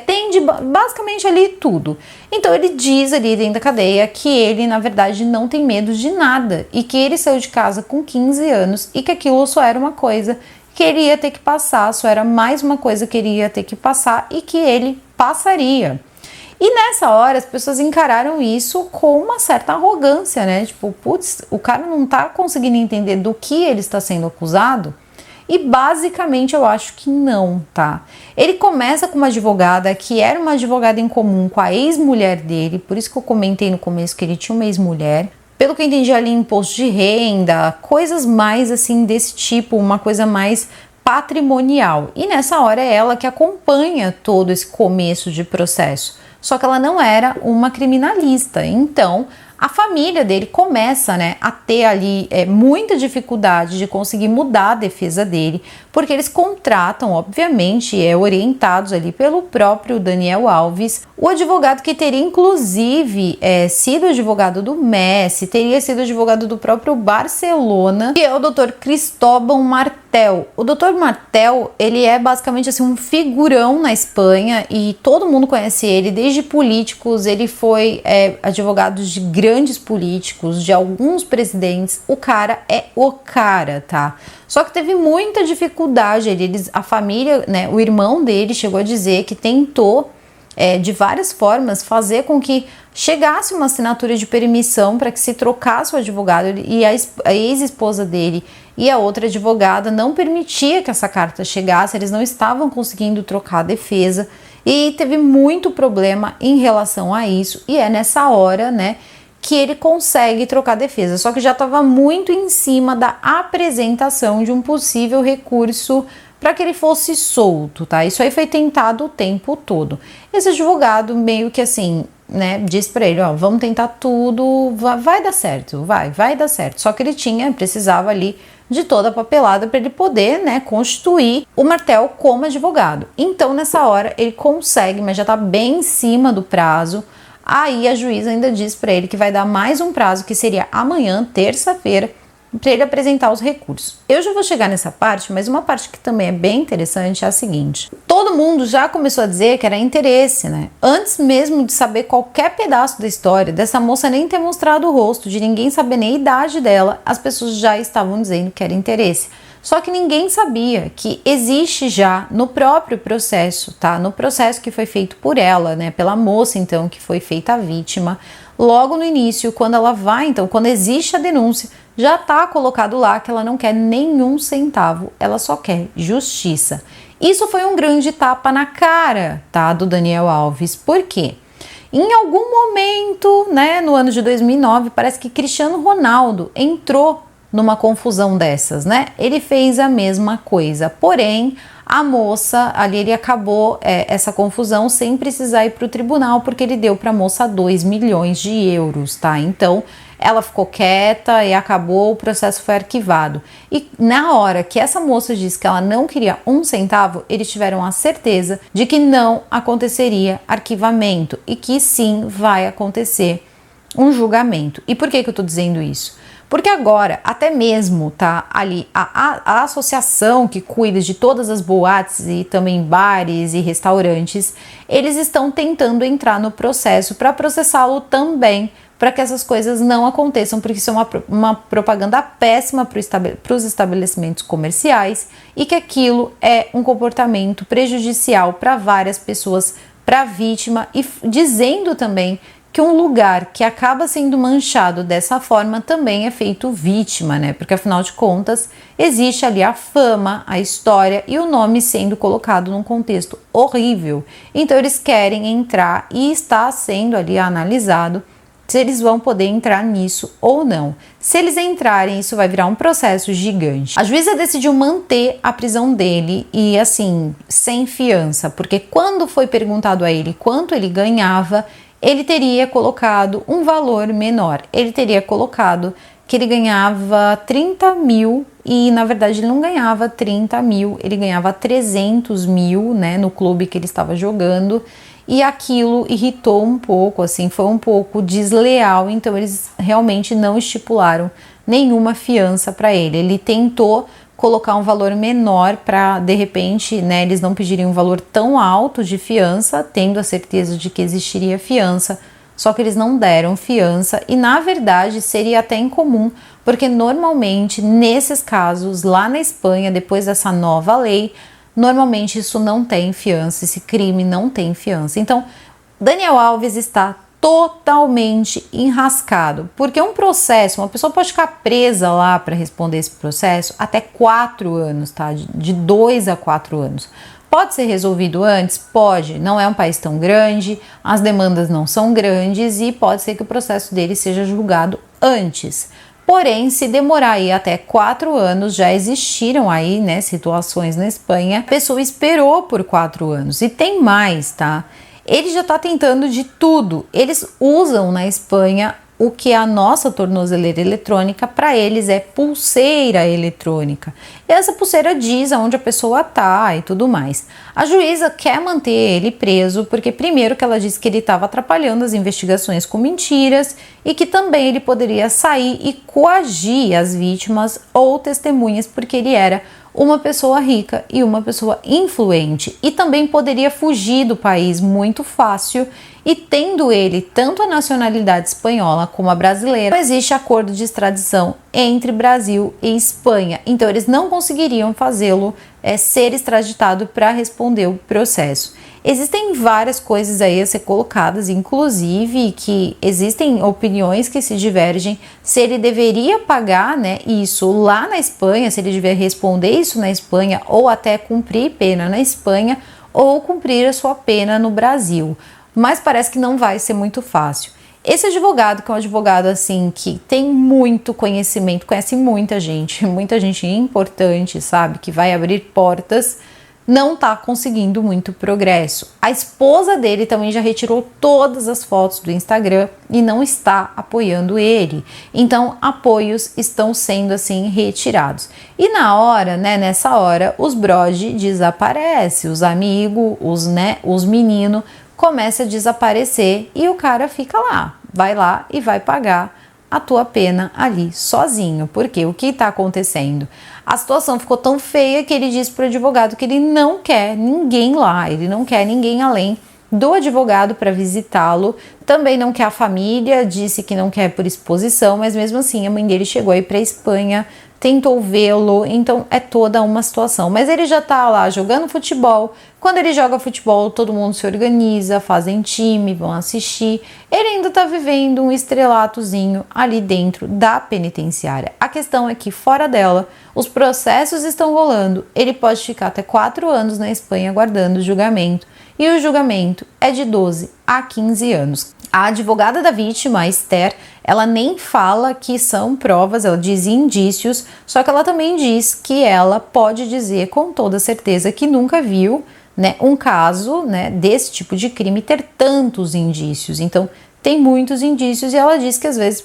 A: tem basicamente ali tudo. Então, ele diz ali dentro da cadeia que ele, na verdade, não tem medo de nada, e que ele saiu de casa com 15 anos e que aquilo só era uma coisa que ele ia ter que passar, só era mais uma coisa que ele ia ter que passar e que ele passaria. E nessa hora as pessoas encararam isso com uma certa arrogância, né? Tipo, putz, o cara não tá conseguindo entender do que ele está sendo acusado. E basicamente eu acho que não, tá? Ele começa com uma advogada que era uma advogada em comum com a ex-mulher dele, por isso que eu comentei no começo que ele tinha uma ex-mulher. Pelo que eu entendi ali, imposto de renda, coisas mais assim desse tipo, uma coisa mais patrimonial. E nessa hora é ela que acompanha todo esse começo de processo. Só que ela não era uma criminalista. Então, a família dele começa, né, a ter ali muita dificuldade de conseguir mudar a defesa dele, porque eles contratam, obviamente, orientados ali pelo próprio Daniel Alves, o advogado que teria inclusive sido advogado do Messi, teria sido advogado do próprio Barcelona, que é o Dr. Cristóbal Martel. O Dr. Martel, ele é basicamente assim um figurão na Espanha e todo mundo conhece ele, desde políticos, ele foi advogado de grandes políticos, de alguns presidentes. O cara é o cara, tá? Só que teve muita dificuldade, a família, né, o irmão dele chegou a dizer que tentou de várias formas fazer com que chegasse uma assinatura de permissão para que se trocasse o advogado, e a ex-esposa dele e a outra advogada não permitia que essa carta chegasse, eles não estavam conseguindo trocar a defesa e teve muito problema em relação a isso, e é nessa hora, né, que ele consegue trocar a defesa, só que já estava muito em cima da apresentação de um possível recurso para que ele fosse solto, tá? Isso aí foi tentado o tempo todo. Esse advogado meio que assim, né, disse para ele, ó, vamos tentar tudo, vai dar certo, vai dar certo. Só que ele precisava ali de toda a papelada para ele poder, né, constituir o Martel como advogado. Então, nessa hora, ele consegue, mas já tá bem em cima do prazo. Aí a juíza ainda diz para ele que vai dar mais um prazo, que seria amanhã, terça-feira, para ele apresentar os recursos. Eu já vou chegar nessa parte, mas uma parte que também é bem interessante é a seguinte: todo mundo já começou a dizer que era interesse, né? Antes mesmo de saber qualquer pedaço da história, dessa moça nem ter mostrado o rosto, de ninguém saber nem a idade dela, as pessoas já estavam dizendo que era interesse. Só que ninguém sabia que existe já no próprio processo, tá? No processo que foi feito por ela, né? Pela moça, então, que foi feita a vítima. Logo no início, quando ela vai, então, quando existe a denúncia, já tá colocado lá que ela não quer nenhum centavo, ela só quer justiça. Isso foi um grande tapa na cara, tá? Do Daniel Alves. Por quê? Em algum momento, né, no ano de 2009, parece que Cristiano Ronaldo entrou numa confusão dessas, né? Ele fez a mesma coisa, porém a moça ali, ele acabou essa confusão sem precisar ir para o tribunal, porque ele deu para a moça 2 milhões de euros, tá? Então ela ficou quieta e acabou, o processo foi arquivado. E na hora que essa moça disse que ela não queria um centavo, eles tiveram a certeza de que não aconteceria arquivamento e que sim vai acontecer um julgamento. E por que eu tô dizendo isso? Porque agora, até mesmo, tá ali, a associação que cuida de todas as boates e também bares e restaurantes, eles estão tentando entrar no processo para processá-lo também, para que essas coisas não aconteçam, porque isso é uma propaganda péssima para os estabelecimentos comerciais e que aquilo é um comportamento prejudicial para várias pessoas, para a vítima, e dizendo também que um lugar que acaba sendo manchado dessa forma também é feito vítima, né? Porque afinal de contas existe ali a fama, a história e o nome sendo colocado num contexto horrível. Então eles querem entrar e está sendo ali analisado se eles vão poder entrar nisso ou não. Se eles entrarem, isso vai virar um processo gigante. A juíza decidiu manter a prisão dele e assim, sem fiança, porque quando foi perguntado a ele quanto ele ganhava, ele teria colocado um valor menor. Ele teria colocado que ele ganhava 30 mil e na verdade ele não ganhava 30 mil, ele ganhava 300 mil, né, no clube que ele estava jogando, e aquilo irritou um pouco, assim, foi um pouco desleal, então eles realmente não estipularam nenhuma fiança para ele. Ele tentou colocar um valor menor para, de repente, né, eles não pedirem um valor tão alto de fiança, tendo a certeza de que existiria fiança, só que eles não deram fiança e, na verdade, seria até incomum, porque normalmente, nesses casos, lá na Espanha, depois dessa nova lei, normalmente isso não tem fiança, esse crime não tem fiança. Então, Daniel Alves está totalmente enrascado, porque um processo, uma pessoa pode ficar presa lá para responder esse processo até 4 anos, tá? De 2 a 4 anos. Pode ser resolvido antes? Pode, não é um país tão grande, as demandas não são grandes e pode ser que o processo dele seja julgado antes. Porém, se demorar aí até 4 anos, já existiram aí, né, situações na Espanha, a pessoa esperou por 4 anos e tem mais, tá? Ele já está tentando de tudo. Eles usam na Espanha o que a nossa tornozeleira eletrônica, para eles é pulseira eletrônica. E essa pulseira diz aonde a pessoa tá e tudo mais. A juíza quer manter ele preso porque primeiro que ela disse que ele estava atrapalhando as investigações com mentiras e que também ele poderia sair e coagir as vítimas ou testemunhas porque ele era uma pessoa rica e uma pessoa influente e também poderia fugir do país muito fácil e tendo ele tanto a nacionalidade espanhola como a brasileira, não existe acordo de extradição entre Brasil e Espanha, então eles não conseguiriam fazê-lo ser extraditado para responder o processo. Existem várias coisas aí a ser colocadas, inclusive que existem opiniões que se divergem se ele deveria pagar, né, isso lá na Espanha, se ele deveria responder isso na Espanha ou até cumprir pena na Espanha ou cumprir a sua pena no Brasil. Mas parece que não vai ser muito fácil. Esse advogado, que é um advogado assim que tem muito conhecimento, conhece muita gente importante, sabe, que vai abrir portas, não tá conseguindo muito progresso. A esposa dele também já retirou todas as fotos do Instagram e não está apoiando ele. Então, apoios estão sendo assim retirados. E na hora, né, nessa hora, os brode desaparecem, os amigos, os meninos começam a desaparecer e o cara fica lá, vai lá e vai pagar a tua pena ali sozinho. Porque o que está acontecendo? A situação ficou tão feia que ele disse para o advogado que ele não quer ninguém lá, ele não quer ninguém além do advogado para visitá-lo, também não quer a família, disse que não quer por exposição, mas mesmo assim a mãe dele chegou aí para a Espanha, tentou vê-lo, então é toda uma situação. Mas ele já tá lá jogando futebol. Quando ele joga futebol, todo mundo se organiza, fazem time, vão assistir. Ele ainda tá vivendo um estrelatozinho ali dentro da penitenciária. A questão é que fora dela, os processos estão rolando. Ele pode ficar até 4 anos na Espanha aguardando o julgamento. e o julgamento é de 12 a 15 anos. A advogada da vítima, a Esther, ela nem fala que são provas, ela diz indícios, só que ela também diz que ela pode dizer com toda certeza que nunca viu, né, um caso, né, desse tipo de crime ter tantos indícios. Então, tem muitos indícios e ela diz que às vezes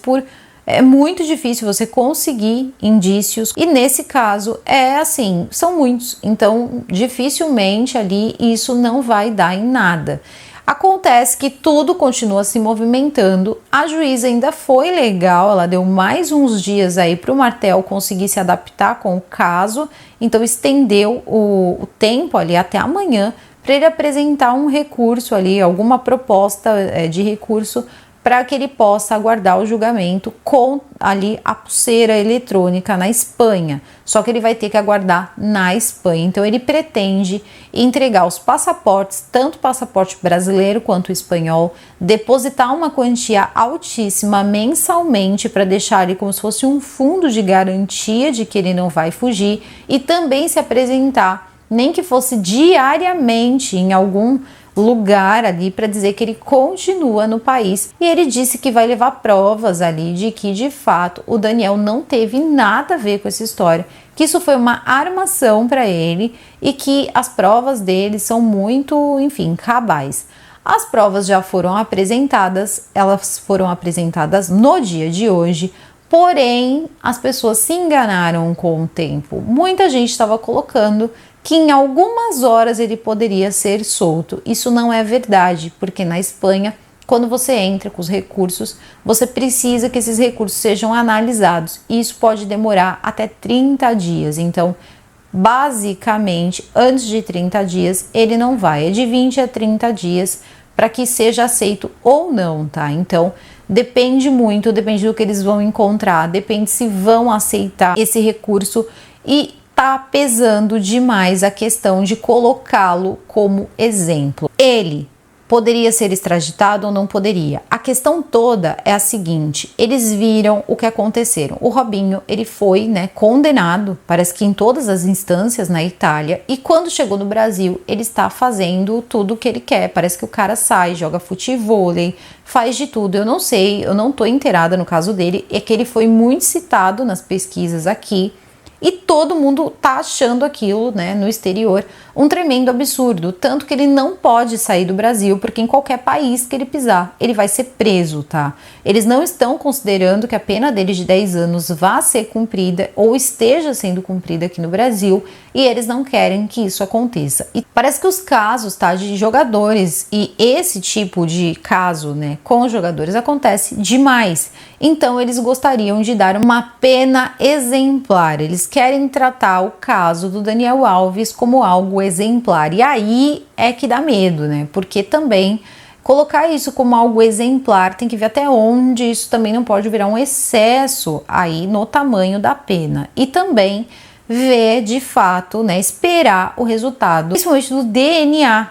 A: é muito difícil você conseguir indícios e nesse caso é assim, são muitos, então dificilmente ali isso não vai dar em nada. Acontece que tudo continua se movimentando, a juíza ainda foi legal, ela deu mais uns dias aí para o Martel conseguir se adaptar com o caso, então estendeu o tempo ali até amanhã para ele apresentar um recurso ali, alguma proposta de recurso para que ele possa aguardar o julgamento com ali a pulseira eletrônica na Espanha. Só que ele vai ter que aguardar na Espanha. Então ele pretende entregar os passaportes, tanto o passaporte brasileiro quanto o espanhol, depositar uma quantia altíssima mensalmente para deixar ele como se fosse um fundo de garantia de que ele não vai fugir e também se apresentar, nem que fosse diariamente em algum lugar ali para dizer que ele continua no país, e ele disse que vai levar provas ali de que de fato o Daniel não teve nada a ver com essa história, que isso foi uma armação para ele e que as provas dele são muito, enfim, cabais. As provas já foram apresentadas, elas foram apresentadas no dia de hoje, porém as pessoas se enganaram com o tempo. Muita gente estava colocando que em algumas horas ele poderia ser solto. Isso não é verdade, porque na Espanha, quando você entra com os recursos, você precisa que esses recursos sejam analisados. E isso pode demorar até 30 dias. Então, basicamente, antes de 30 dias, ele não vai. É de 20 a 30 dias para que seja aceito ou não, tá? Então, depende muito, depende do que eles vão encontrar, depende se vão aceitar esse recurso e tá pesando demais a questão de colocá-lo como exemplo. Ele poderia ser extraditado ou não poderia? A questão toda é a seguinte: eles viram o que aconteceram. O Robinho, ele foi, né, condenado, parece que em todas as instâncias na Itália, e quando chegou no Brasil, ele está fazendo tudo o que ele quer. Parece que o cara sai, joga futevôlei, faz de tudo. Eu não sei, eu não tô inteirada no caso dele, é que ele foi muito citado nas pesquisas aqui, e todo mundo tá achando aquilo, né, no exterior, um tremendo absurdo. Tanto que ele não pode sair do Brasil, porque em qualquer país que ele pisar, ele vai ser preso, tá? Eles não estão considerando que a pena dele de 10 anos vá ser cumprida ou esteja sendo cumprida aqui no Brasil, e eles não querem que isso aconteça. E parece que os casos, tá, de jogadores, e esse tipo de caso, né, com os jogadores acontece demais. Então eles gostariam de dar uma pena exemplar. Eles querem tratar o caso do Daniel Alves como algo exemplar. E aí é que dá medo, né? Porque também colocar isso como algo exemplar tem que ver até onde isso também não pode virar um excesso aí no tamanho da pena. E também ver de fato, né, esperar o resultado, principalmente do DNA,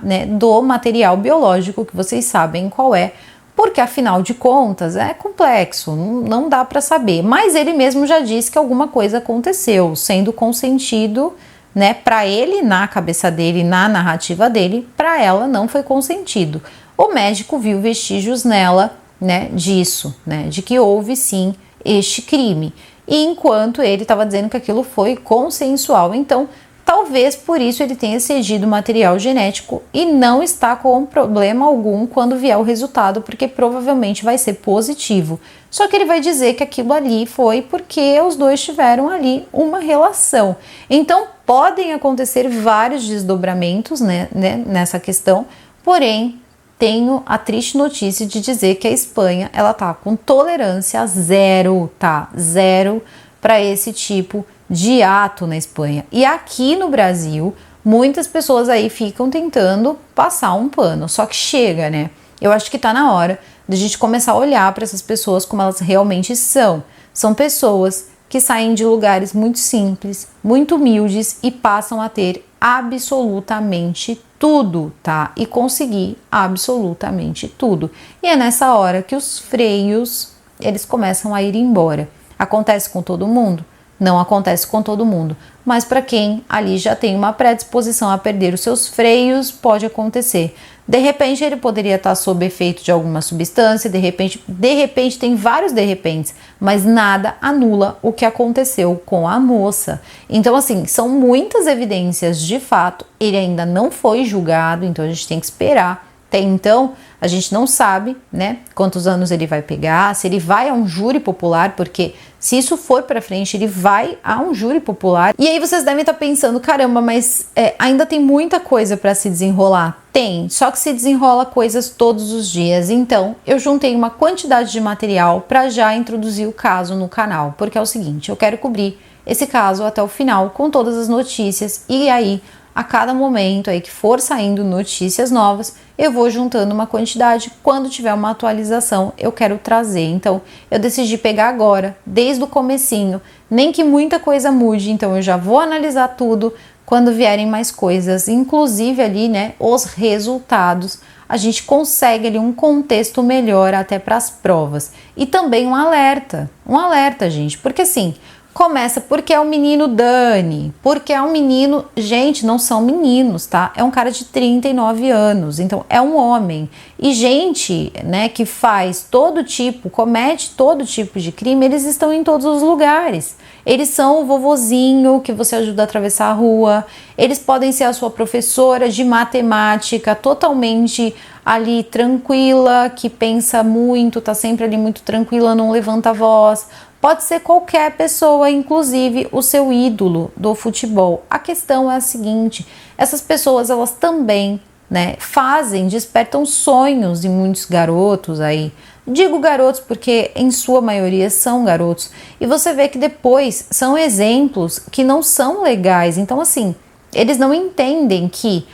A: né, do material biológico, que vocês sabem qual é, porque afinal de contas é complexo, não dá para saber, mas ele mesmo já disse que alguma coisa aconteceu, sendo consentido, né, para ele, na cabeça dele, na narrativa dele, para ela não foi consentido. O médico viu vestígios nela, né, disso, né, de que houve sim este crime, e enquanto ele estava dizendo que aquilo foi consensual. Então talvez por isso ele tenha cedido material genético e não está com problema algum quando vier o resultado, porque provavelmente vai ser positivo. Só que ele vai dizer que aquilo ali foi porque os dois tiveram ali uma relação. Então podem acontecer vários desdobramentos, né, nessa questão, porém tenho a triste notícia de dizer que a Espanha, ela tá com tolerância zero, tá? Zero para esse tipo de ato na Espanha. E aqui no Brasil, muitas pessoas aí ficam tentando passar um pano, só que chega, né? Eu acho que tá na hora de a gente começar a olhar para essas pessoas como elas realmente são. São pessoas que saem de lugares muito simples, muito humildes e passam a ter absolutamente tudo, tá? E conseguir absolutamente tudo. E é nessa hora que os freios, eles começam a ir embora. Acontece com todo mundo? Não acontece com todo mundo, mas para quem ali já tem uma predisposição a perder os seus freios, pode acontecer. De repente ele poderia estar sob efeito de alguma substância, de repente tem vários de repente, mas nada anula o que aconteceu com a moça. Então assim, são muitas evidências de fato, ele ainda não foi julgado, então a gente tem que esperar. Até então, a gente não sabe, né, quantos anos ele vai pegar, se ele vai a um júri popular, porque se isso for para frente, ele vai a um júri popular. E aí vocês devem estar pensando, caramba, mas ainda tem muita coisa para se desenrolar. Tem, só que se desenrola coisas todos os dias. Então, eu juntei uma quantidade de material para já introduzir o caso no canal, porque é o seguinte, eu quero cobrir esse caso até o final com todas as notícias e aí a cada momento aí que for saindo notícias novas, eu vou juntando uma quantidade. Quando tiver uma atualização, eu quero trazer. Então, eu decidi pegar agora, desde o comecinho, nem que muita coisa mude. Então, eu já vou analisar tudo quando vierem mais coisas, inclusive ali, né, os resultados. A gente consegue ali um contexto melhor até para as provas. E também um alerta, gente, porque assim, começa porque é o menino Dani, porque é um menino, gente, não são meninos, tá? É um cara de 39 anos, então é um homem. E gente, né, que comete todo tipo de crime, eles estão em todos os lugares. Eles são o vovozinho que você ajuda a atravessar a rua, eles podem ser a sua professora de matemática, totalmente ali tranquila, que pensa muito, tá sempre ali muito tranquila, não levanta a voz. Pode ser qualquer pessoa, inclusive o seu ídolo do futebol. A questão é a seguinte, essas pessoas, elas também, né, despertam sonhos em muitos garotos aí. Digo garotos porque em sua maioria são garotos. E você vê que depois são exemplos que não são legais. Então assim, eles não entendem que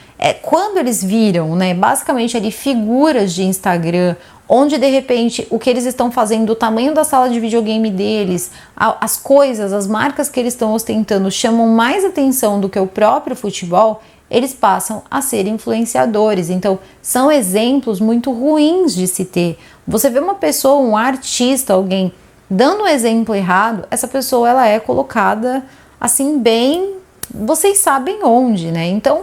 A: quando eles viram, né, basicamente ali figuras de Instagram, onde de repente o que eles estão fazendo, o tamanho da sala de videogame deles, as coisas, as marcas que eles estão ostentando chamam mais atenção do que o próprio futebol, eles passam a ser influenciadores. Então, são exemplos muito ruins de se ter. Você vê uma pessoa, um artista, alguém dando um exemplo errado, essa pessoa ela é colocada assim bem, vocês sabem onde, né? Então,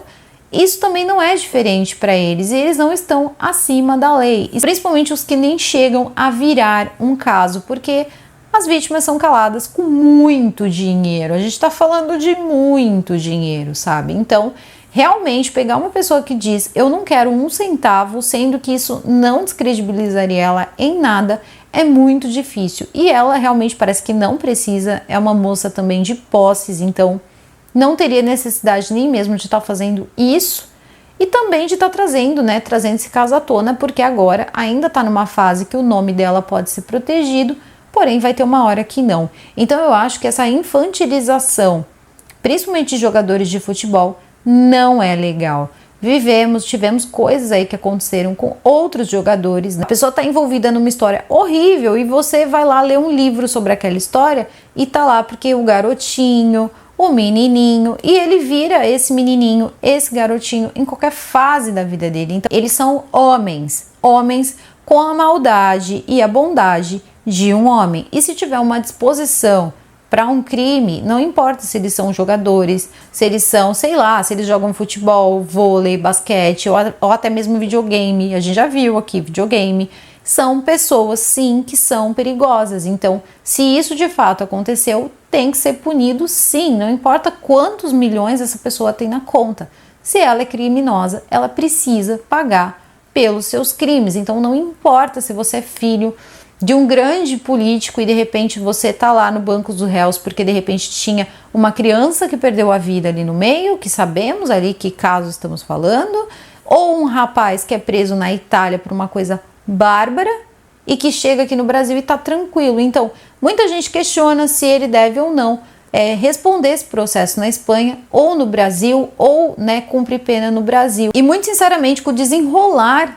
A: isso também não é diferente para eles e eles não estão acima da lei, e principalmente os que nem chegam a virar um caso, porque as vítimas são caladas com muito dinheiro, a gente está falando de muito dinheiro, sabe? Então, realmente pegar uma pessoa que diz eu não quero um centavo, sendo que isso não descredibilizaria ela em nada, é muito difícil. E ela realmente parece que não precisa, é uma moça também de posses, então não teria necessidade nem mesmo de estar fazendo isso e também de estar trazendo esse caso à tona, porque agora ainda está numa fase que o nome dela pode ser protegido, porém vai ter uma hora que não. Então eu acho que essa infantilização, principalmente de jogadores de futebol, não é legal. Tivemos coisas aí que aconteceram com outros jogadores, né? A pessoa está envolvida numa história horrível e você vai lá ler um livro sobre aquela história e tá lá porque o garotinho, o menininho, e ele vira esse menininho, esse garotinho em qualquer fase da vida dele. Então, eles são homens com a maldade e a bondade de um homem. E se tiver uma disposição para um crime, não importa se eles são jogadores, se eles são, sei lá, se eles jogam futebol, vôlei, basquete ou até mesmo videogame, a gente já viu aqui videogame, são pessoas sim que são perigosas. Então, se isso de fato aconteceu, tem que ser punido sim, não importa quantos milhões essa pessoa tem na conta. Se ela é criminosa, ela precisa pagar pelos seus crimes. Então não importa se você é filho de um grande político e de repente você tá lá no banco dos réus porque de repente tinha uma criança que perdeu a vida ali no meio, que sabemos ali que caso estamos falando, ou um rapaz que é preso na Itália por uma coisa bárbara e que chega aqui no Brasil e tá tranquilo. Então, muita gente questiona se ele deve ou não responder esse processo na Espanha ou no Brasil, ou cumprir pena no Brasil. E muito sinceramente, com o desenrolar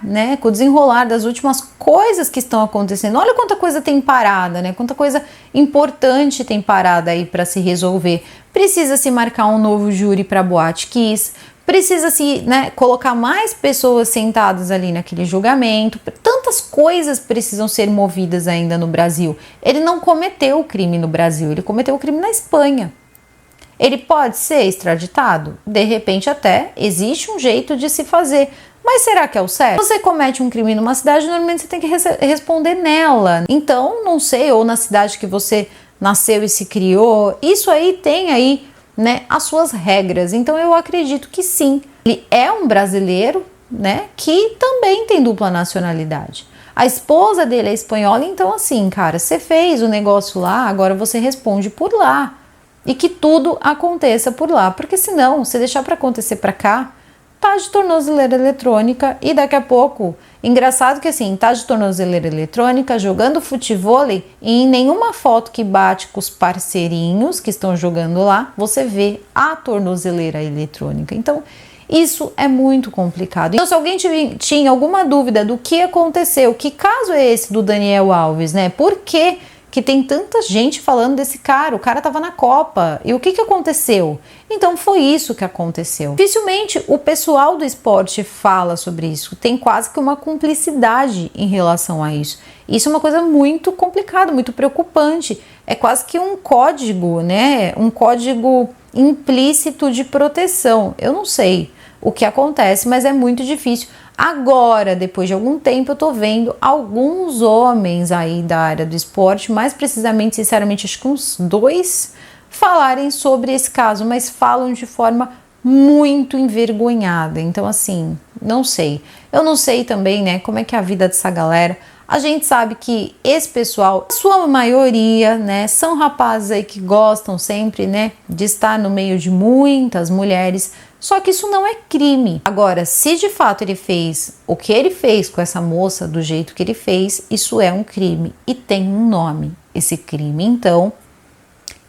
A: das últimas coisas que estão acontecendo, olha quanta coisa tem parada, quanta coisa importante tem parada aí para se resolver. Precisa se marcar um novo júri para Boate Kiss, precisa se, né, colocar mais pessoas sentadas ali naquele julgamento. Tantas coisas precisam ser movidas ainda no Brasil. Ele não cometeu o crime no Brasil, ele cometeu o crime na Espanha. Ele pode ser extraditado? De repente até existe um jeito de se fazer. Mas será que é o certo? Se você comete um crime numa cidade, normalmente você tem que responder nela. Então, não sei, ou na cidade que você nasceu e se criou, isso aí tem aí, né, as suas regras. Então eu acredito que sim, ele é um brasileiro, né, que também tem dupla nacionalidade. A esposa dele é espanhola, então assim, cara, você fez o negócio lá, agora você responde por lá. E que tudo aconteça por lá, porque senão, se deixar para acontecer para cá, tá de tornozeleira eletrônica e daqui a pouco, engraçado que assim, tá de tornozeleira eletrônica, jogando futevôlei e em nenhuma foto que bate com os parceirinhos que estão jogando lá, você vê a tornozeleira eletrônica. Então, isso é muito complicado. Então, se alguém tinha alguma dúvida do que aconteceu, que caso é esse do Daniel Alves, né? Por que que tem tanta gente falando desse cara? O cara tava na Copa. E o que aconteceu? Então foi isso que aconteceu. Dificilmente o pessoal do esporte fala sobre isso. Tem quase que uma cumplicidade em relação a isso. Isso é uma coisa muito complicada, muito preocupante. É quase que um código, né? Um código implícito de proteção. Eu não sei o que acontece, mas é muito difícil. Agora, depois de algum tempo, eu tô vendo alguns homens aí da área do esporte, mais precisamente, sinceramente, acho que uns 2, falarem sobre esse caso, mas falam de forma muito envergonhada. Então, assim, não sei. Eu não sei também, né, como é que é a vida dessa galera. A gente sabe que esse pessoal, a sua maioria, né, são rapazes aí que gostam sempre, né, de estar no meio de muitas mulheres. Só que isso não é crime. Agora, se de fato ele fez o que ele fez com essa moça do jeito que ele fez, isso é um crime e tem um nome, esse crime. Então,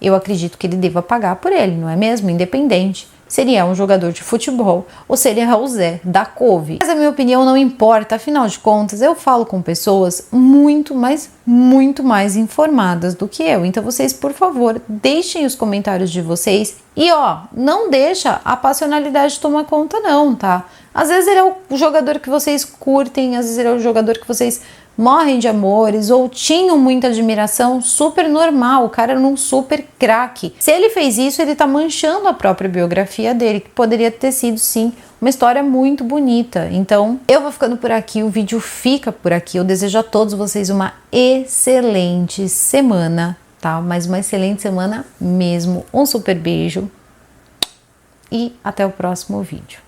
A: eu acredito que ele deva pagar por ele, não é mesmo? Independente se ele é um jogador de futebol ou se ele é o Zé da couve. Mas a minha opinião não importa, afinal de contas, eu falo com pessoas muito mais informadas do que eu. Então vocês, por favor, deixem os comentários de vocês e ó, não deixa a passionalidade tomar conta não, tá? Às vezes ele é o jogador que vocês curtem, às vezes ele é o jogador que vocês morrem de amores ou tinham muita admiração, super normal, o cara era um super craque. Se ele fez isso, ele tá manchando a própria biografia dele, que poderia ter sido sim uma história muito bonita. Então, eu vou ficando por aqui, o vídeo fica por aqui. Eu desejo a todos vocês uma excelente semana, tá? Mas uma excelente semana mesmo. Um super beijo e até o próximo vídeo.